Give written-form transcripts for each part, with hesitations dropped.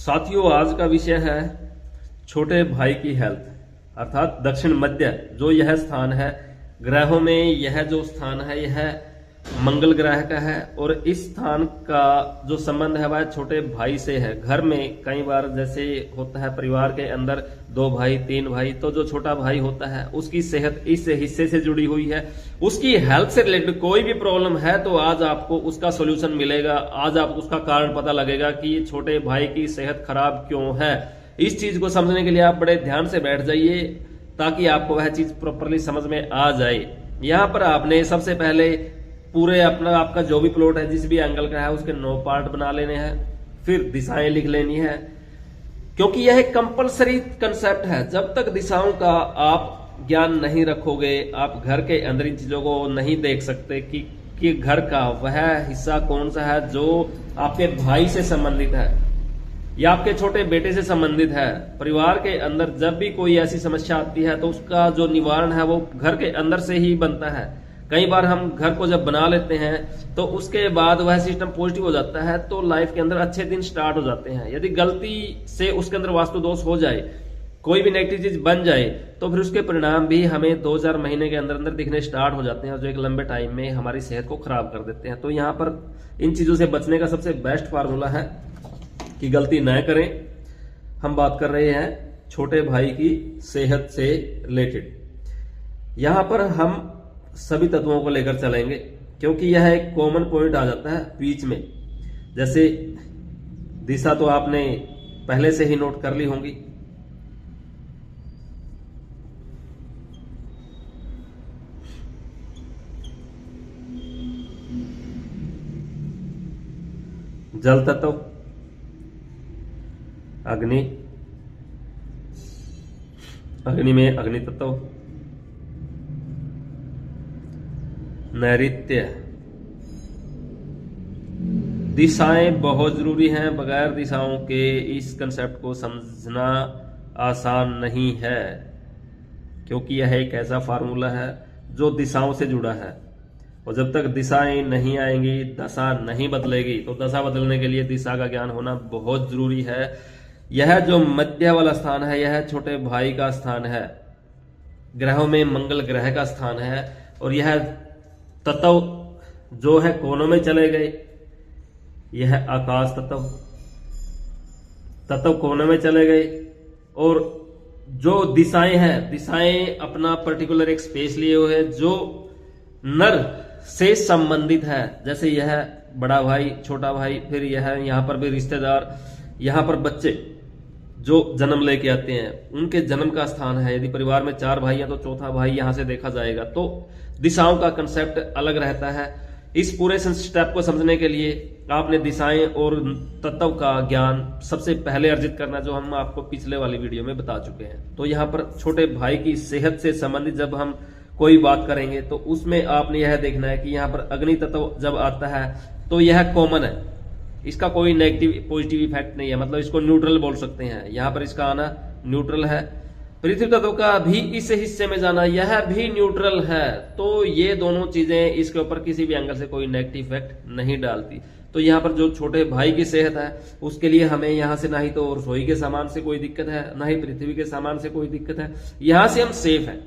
साथियों, आज का विषय है छोटे भाई की हेल्थ अर्थात दक्षिण मध्य। जो यह स्थान है ग्रहों में, यह जो स्थान है यह मंगल ग्रह का है और इस स्थान का जो संबंध है वह छोटे भाई से है। घर में कई बार जैसे होता है परिवार के अंदर 2 भाई 3 भाई, तो जो छोटा भाई होता है उसकी सेहत इस हिस्से से जुड़ी हुई है। उसकी हेल्थ से रिलेटेड कोई भी प्रॉब्लम है तो आज आपको उसका सॉल्यूशन मिलेगा। आज आपको उसका कारण पता लगेगा कि छोटे भाई की सेहत खराब क्यों है। इस चीज को समझने के लिए आप बड़े ध्यान से बैठ जाइए ताकि आपको वह चीज प्रॉपरली समझ में आ जाए। यहां पर आपने सबसे पहले पूरे आपका जो भी प्लॉट है जिस भी एंगल का है उसके 9 पार्ट बना लेने हैं, फिर दिशाएं लिख लेनी है, क्योंकि यह एक कंपलसरी कंसेप्ट है। जब तक दिशाओं का आप ज्ञान नहीं रखोगे, आप घर के अंदर इन चीजों को नहीं देख सकते कि घर का वह हिस्सा कौन सा है जो आपके भाई से संबंधित है या आपके छोटे बेटे से संबंधित है। परिवार के अंदर जब भी कोई ऐसी समस्या आती है तो उसका जो निवारण है वो घर के अंदर से ही बनता है। कई बार हम घर को जब बना लेते हैं तो उसके बाद वह सिस्टम पॉजिटिव हो जाता है तो लाइफ के अंदर अच्छे दिन स्टार्ट हो जाते हैं। यदि गलती से उसके अंदर वास्तु दोष हो जाए, कोई भी नेगेटिव चीज बन जाए, तो फिर उसके परिणाम भी हमें 2-4 महीने के अंदर अंदर दिखने स्टार्ट हो जाते हैं जो एक लंबे टाइम में हमारी सेहत को खराब कर देते हैं। तो यहाँ पर इन चीजों से बचने का सबसे बेस्ट फार्मूला है कि गलती न करें। हम बात कर रहे हैं छोटे भाई की सेहत से रिलेटेड। यहां पर हम सभी तत्वों को लेकर चलेंगे क्योंकि यह एक कॉमन पॉइंट आ जाता है बीच में। जैसे दिशा तो आपने पहले से ही नोट कर ली होंगी। जल तत्व, अग्नि, अग्नि में अग्नि तत्व, नैऋत्य। दिशाएं बहुत जरूरी हैं। बगैर दिशाओं के इस कंसेप्ट को समझना आसान नहीं है क्योंकि यह एक ऐसा फार्मूला है जो दिशाओं से जुड़ा है और जब तक दिशाएं नहीं आएंगी, दशा नहीं बदलेगी। तो दशा बदलने के लिए दिशा का ज्ञान होना बहुत जरूरी है। यह जो मध्य वाला स्थान है यह छोटे भाई का स्थान है। ग्रहों में मंगल ग्रह का स्थान है और यह तत्व जो है कोनों में चले गए। यह आकाश तत्व कोनों में चले गए और जो दिशाएं हैं, दिशाएं अपना पर्टिकुलर एक स्पेस लिए हुए है जो नर से संबंधित है। जैसे यह बड़ा भाई, छोटा भाई, फिर यह यहां पर भी रिश्तेदार, यहां पर बच्चे जो जन्म लेके आते हैं उनके जन्म का स्थान है। यदि परिवार में 4 भाई हैं तो चौथा भाई यहां से देखा जाएगा। तो दिशाओं का कंसेप्ट अलग रहता है। इस पूरे स्टेप को समझने के लिए आपने दिशाएं और तत्व का ज्ञान सबसे पहले अर्जित करना, जो हम आपको पिछले वाली वीडियो में बता चुके हैं। तो यहाँ पर छोटे भाई की सेहत से संबंधित जब हम कोई बात करेंगे तो उसमें आपने यह देखना है कि यहाँ पर अग्नि तत्व जब आता है तो यह कॉमन है। इसका कोई नेगेटिव पॉजिटिव इफेक्ट नहीं है, मतलब इसको न्यूट्रल बोल सकते हैं। यहाँ पर इसका आना न्यूट्रल है। पृथ्वी तत्व का भी इस हिस्से में जाना यह भी न्यूट्रल है। तो ये दोनों चीजें इसके ऊपर किसी भी एंगल से कोई नेगेटिव इफेक्ट नहीं डालती। तो यहाँ पर जो छोटे भाई की सेहत है उसके लिए हमें यहाँ से ना ही तो रसोई के सामान से कोई दिक्कत है, ना ही पृथ्वी के सामान से कोई दिक्कत है। यहां से हम सेफ है।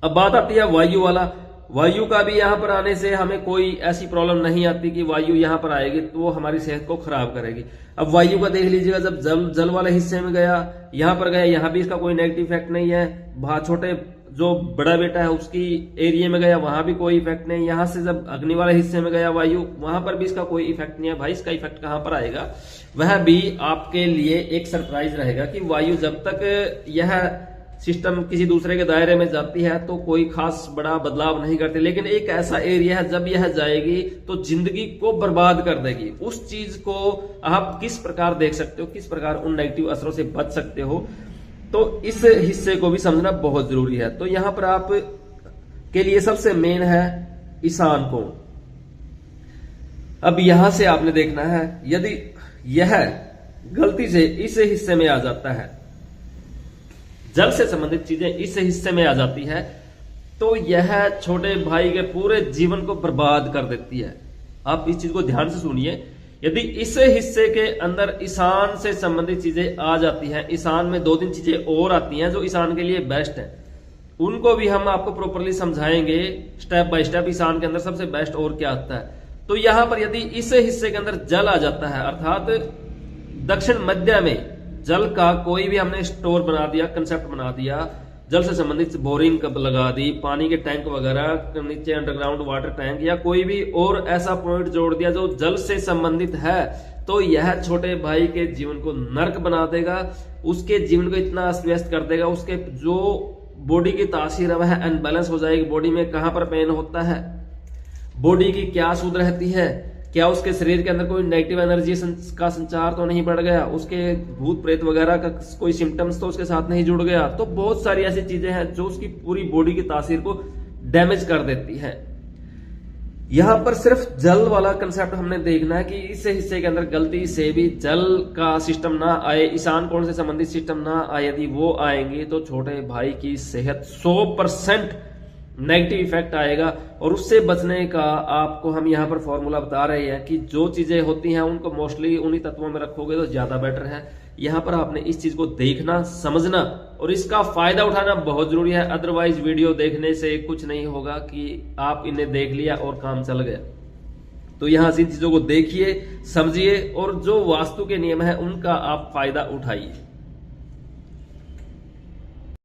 अब बात आती है वायु वाला। वायु का भी यहाँ पर आने से हमें कोई ऐसी प्रॉब्लम नहीं आती कि वायु यहाँ पर आएगी तो वो हमारी सेहत को खराब करेगी। अब वायु का देख लीजिएगा, जब जल वाले हिस्से में गया, यहाँ पर गया, यहाँ भी इसका कोई नेगेटिव इफेक्ट नहीं है। छोटे जो बड़ा बेटा है उसकी एरिया में गया, वहां भी कोई इफेक्ट नहीं। यहाँ से जब अग्नि वाले हिस्से में गया वायु, वहां पर भी इसका कोई इफेक्ट नहीं है। भाई इसका इफेक्ट कहाँ पर आएगा वह भी आपके लिए एक सरप्राइज रहेगा कि वायु जब तक यह सिस्टम किसी दूसरे के दायरे में जाती है तो कोई खास बड़ा बदलाव नहीं करती, लेकिन एक ऐसा एरिया है जब यह जाएगी तो जिंदगी को बर्बाद कर देगी। उस चीज को आप किस प्रकार देख सकते हो, किस प्रकार उन नेगेटिव असरों से बच सकते हो, तो इस हिस्से को भी समझना बहुत जरूरी है। तो यहां पर आप के लिए सबसे मेन है ईशान कोण। अब यहां से आपने देखना है यदि यह गलती से इस हिस्से में आ जाता है, जल से संबंधित चीजें इस हिस्से में आ जाती है तो यह छोटे भाई के पूरे जीवन को बर्बाद कर देती है। आप इस चीज को ध्यान से सुनिए। यदि इस हिस्से के अंदर ईशान से संबंधित चीजें आ जाती हैं, ईशान में 2-3 चीजें और आती हैं जो ईशान के लिए बेस्ट है, उनको भी हम आपको प्रॉपरली समझाएंगे स्टेप बाय स्टेप ईशान के अंदर सबसे बेस्ट और क्या आता है। तो यहां पर यदि इस हिस्से के अंदर जल आ जाता है, अर्थात दक्षिण मध्य में जल का कोई भी हमने स्टोर बना दिया, कंसेप्ट बना दिया, जल से संबंधित बोरिंग कब लगा दी, पानी के टैंक वगैरह, नीचे अंडरग्राउंड वाटर टैंक या कोई भी और ऐसा पॉइंट जोड़ दिया जो जल से संबंधित है, तो यह छोटे भाई के जीवन को नर्क बना देगा, उसके जीवन को इतना अस्त व्यस्त कर देगा, उसके जो बॉडी की तासीर है वह अनबैलेंस हो जाएगी। बॉडी में कहां पर पेन होता है, बॉडी की क्या सूद रहती है, क्या उसके शरीर के अंदर कोई नेगेटिव एनर्जी का संचार तो नहीं बढ़ गया, उसके भूत प्रेत वगैरह का कोई सिम्टम्स तो उसके साथ नहीं जुड़ गया। तो बहुत सारी ऐसी चीजें हैं जो उसकी पूरी बॉडी की तासीर को डैमेज कर देती है। यहां पर सिर्फ जल वाला कंसेप्ट हमने देखना है कि इस हिस्से के अंदर गलती से भी जल का सिस्टम ना आए, ईशान कोण से संबंधित सिस्टम ना आए, यदि वो आएंगे तो छोटे भाई की सेहत 100% नेगेटिव इफेक्ट आएगा। और उससे बचने का आपको हम यहाँ पर फॉर्मूला बता रहे हैं कि जो चीजें होती हैं उनको मोस्टली उन्हीं तत्वों में रखोगे तो ज्यादा बेटर है। यहाँ पर आपने इस चीज को देखना, समझना और इसका फायदा उठाना बहुत जरूरी है। अदरवाइज वीडियो देखने से कुछ नहीं होगा कि आप इन्हें देख लिया और काम चल गया। तो यहाँ से इन चीजों को देखिए, समझिए और जो वास्तु के नियम है उनका आप फायदा उठाइए।